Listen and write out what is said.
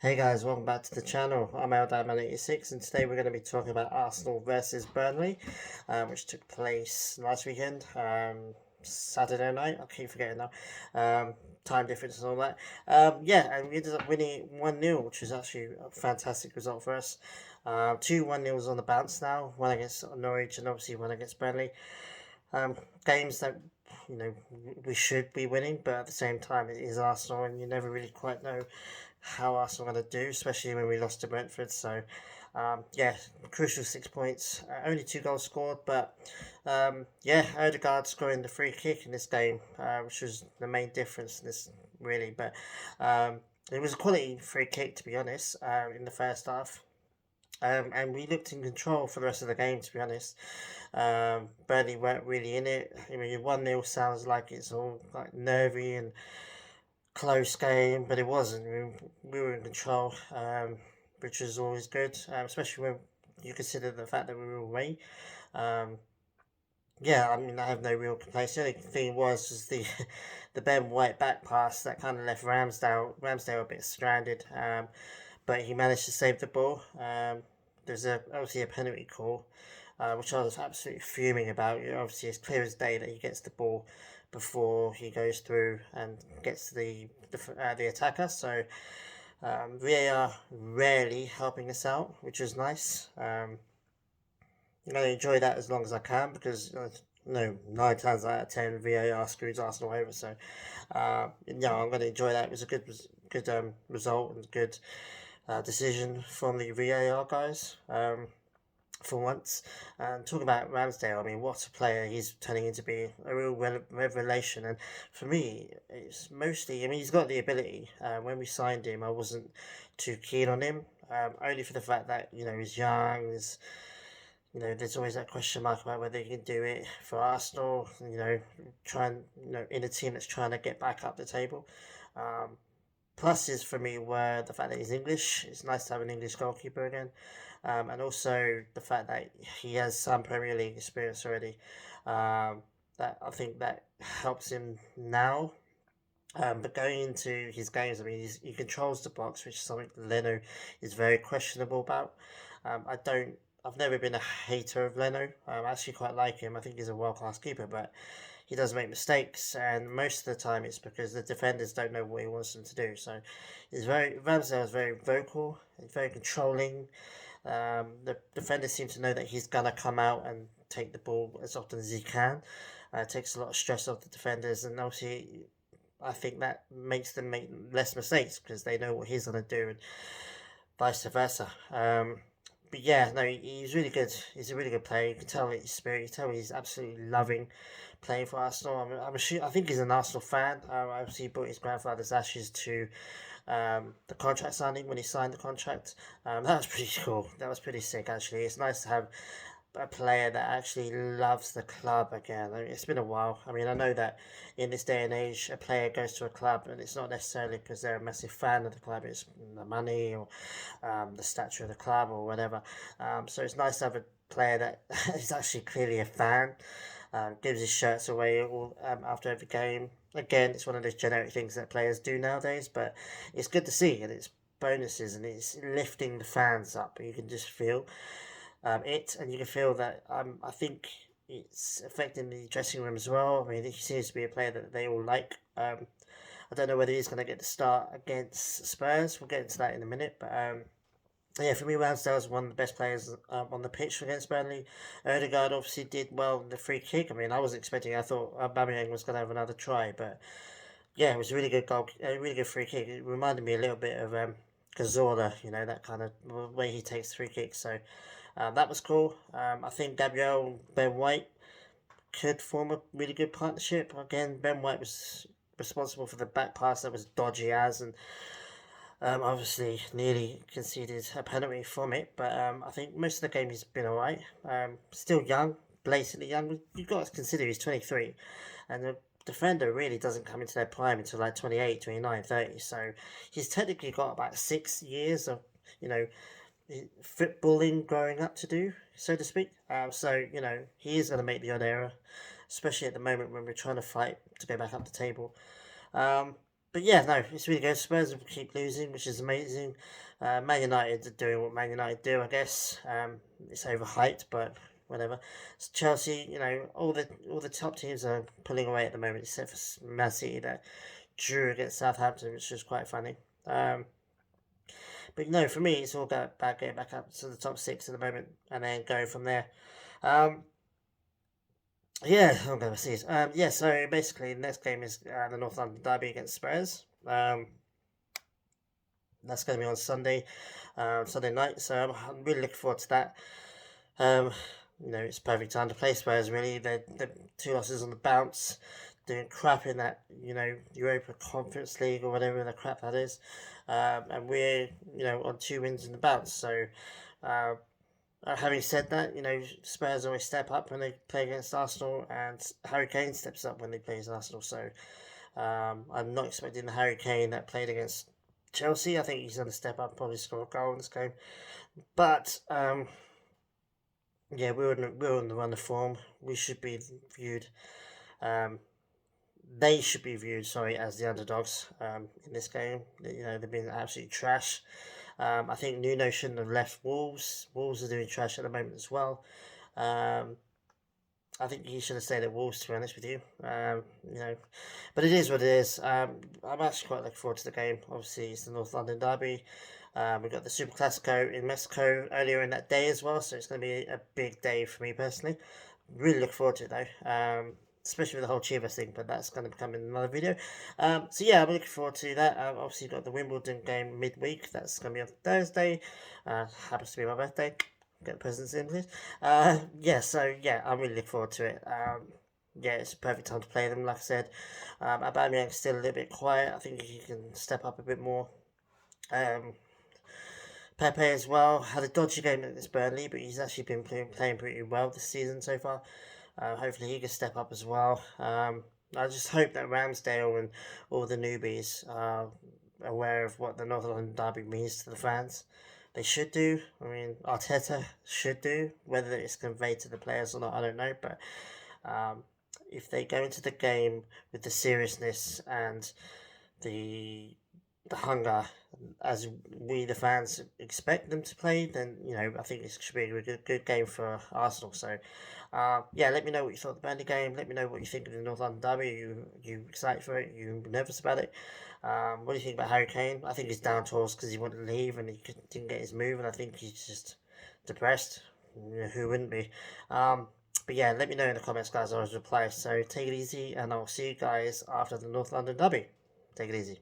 Hey guys, welcome back to the channel. I'm Eldadman86 and today we're going to be talking about Arsenal versus Burnley, which took place last weekend, Saturday night. I keep forgetting now. Time difference and all that. Yeah, and we ended up winning 1-0, which was actually a fantastic result for us. Two 1-0s on the bounce now, one against Norwich and obviously one against Burnley. Um, Games that we should be winning, but at the same time, it is Arsenal, and you never really quite know how Arsenal are going to do, especially when we lost to Brentford. So, yeah, crucial 6 points. Only two goals scored, but yeah, Odegaard scoring the free kick in this game, which was the main difference in this really. But it was a quality free kick to be honest. In the first half. And we looked in control for the rest of the game, to be honest. Burnley weren't really in it. I mean, 1-0 sounds like it's all like nervy and close game, but it wasn't. We were in control, which was always good, especially when you consider the fact that we were away. Um, yeah, I mean, I have no real complaints. The only thing was the the Ben White back pass that kind of left Ramsdale a bit stranded, but he managed to save the ball. There's obviously a penalty call, which I was absolutely fuming about. Obviously, it's clear as day that he gets the ball before he goes through and gets the attacker. So VAR rarely helping us out, which is nice. I'm going to enjoy that as long as I can because no, 9 times out of 10 VAR screws Arsenal over. So yeah, I'm going to enjoy that. It was a good result and good decision from the VAR guys. For once. And talking about Ramsdale, I mean, what a player he's turning into be a real revelation. And for me, it's mostly, I mean, he's got the ability. When we signed him, I wasn't too keen on him, only for the fact that, he's young, there's always that question mark about whether he can do it for Arsenal, trying, in a team that's trying to get back up the table. Um, Pluses for me were the fact that he's English. It's nice to have an English goalkeeper again, and also the fact that he has some Premier League experience already. That I think that helps him now. But going into his games, I mean, he controls the box, which is something Leno is very questionable about. I don't. I've never been a hater of Leno. I actually quite like him. I think he's a world class keeper, but he does make mistakes, and most of the time it's because the defenders don't know what he wants them to do. So, he's very Ramsdale is very vocal, he's very controlling. The defenders seem to know that he's gonna come out and take the ball as often as he can. It takes a lot of stress off the defenders, and obviously, I think that makes them make less mistakes because they know what he's gonna do, and vice versa. But yeah, no, he's really good. He's a really good player. You can tell his spirit. You can tell he's absolutely loving playing for Arsenal. I think he's an Arsenal fan. Obviously, he brought his grandfather's ashes to the contract signing when he signed the contract. That was pretty cool. That was pretty sick, actually. It's nice to have a player that actually loves the club again. I mean, it's been a while. I mean, I know that in this day and age, a player goes to a club and it's not necessarily because they're a massive fan of the club, it's the money or the stature of the club or whatever. So it's nice to have a player that is actually clearly a fan, gives his shirts away after every game. Again, it's one of those generic things that players do nowadays, but it's good to see and it's bonuses and it's lifting the fans up. You can just feel and you can feel that. I think it's affecting the dressing room as well. I mean, he seems to be a player that they all like. I don't know whether he's going to get the start against Spurs. We'll get into that in a minute, but yeah, for me, Ramsdale was one of the best players on the pitch against Burnley. Odegaard obviously did well in the free kick. I mean, I wasn't expecting. I thought Aubameyang was going to have another try, but yeah, it was a really good goal, a really good free kick. It reminded me a little bit of Cazorla, that kind of way he takes free kicks. So that was cool. I think Gabriel and Ben White could form a really good partnership. Again, Ben White was responsible for the back pass that was dodgy as, and obviously nearly conceded a penalty from it. But I think most of the game he's been alright. Still young, blatantly young. You've got to consider he's 23, and the defender really doesn't come into their prime until like 28, 29, 30. So he's technically got about 6 years of, you know, footballing growing up to do, so to speak. So he is going to make the odd error, especially at the moment when we're trying to fight to go back up the table. Um, But yeah, no, it's really good. Spurs will keep losing, which is amazing. Man United are doing what Man United do, I guess. It's overhyped, but whatever. It's Chelsea, all the top teams are pulling away at the moment, except for Man City that drew against Southampton, which was quite funny. But no, for me, it's all about getting back up to the top six at the moment, and then going from there. Um, yeah, I'm going to see it. Yeah, so basically, the next game is the North London derby against Spurs. That's going to be on Sunday, Sunday night. So I'm really looking forward to that. Um, it's perfect time to play Spurs. Really, the two losses on the bounce, doing crap in that Europa Conference League or whatever the crap that is, and we're on 2 wins in the bounce. So. Having said that, Spurs always step up when they play against Arsenal, and Harry Kane steps up when they play against Arsenal. So I'm not expecting the Harry Kane that played against Chelsea. I think he's going to step up, probably score a goal in this game. But yeah, we're on the run of form. We should be viewed. They should be viewed, sorry, as the underdogs in this game. They've been absolutely trash. I think Nuno shouldn't have left Wolves. Wolves are doing trash at the moment as well. I think he should have stayed at Wolves, to be honest with you. But it is what it is. I'm actually quite looking forward to the game. Obviously, it's the North London derby. We've got the Super Classico in Mexico earlier in that day as well, so it's going to be a big day for me personally. Really look forward to it though. Especially with the whole Chivas thing, but that's going to become in another video. So yeah, I'm looking forward to that. Obviously, you've got the Wimbledon game midweek. That's going to be on Thursday. Happens to be my birthday. Get the presents in, please. So yeah, I'm really looking forward to it. Yeah, it's a perfect time to play them, like I said. Aubameyang's still a little bit quiet. I think he can step up a bit more. Pepe as well had a dodgy game against Burnley, but he's actually been playing pretty well this season so far. Hopefully he can step up as well. I just hope that Ramsdale and all the newbies are aware of what the Northern London derby means to the fans. They should do. I mean, Arteta should do. Whether it's conveyed to the players or not, I don't know. But if they go into the game with the seriousness and the hunger as we the fans expect them to play, then I think this should be a good game for Arsenal. So yeah, let me know what you thought of the Burnley game. Let me know what you think of the North London derby. You excited for it? You nervous about it? What do you think about Harry Kane? I think he's down tools because he wanted to leave and he didn't get his move, and I think he's just depressed. Who wouldn't be? But yeah, let me know in the comments, guys. I always reply. So take it easy, and I'll see you guys after the North London derby. Take it easy.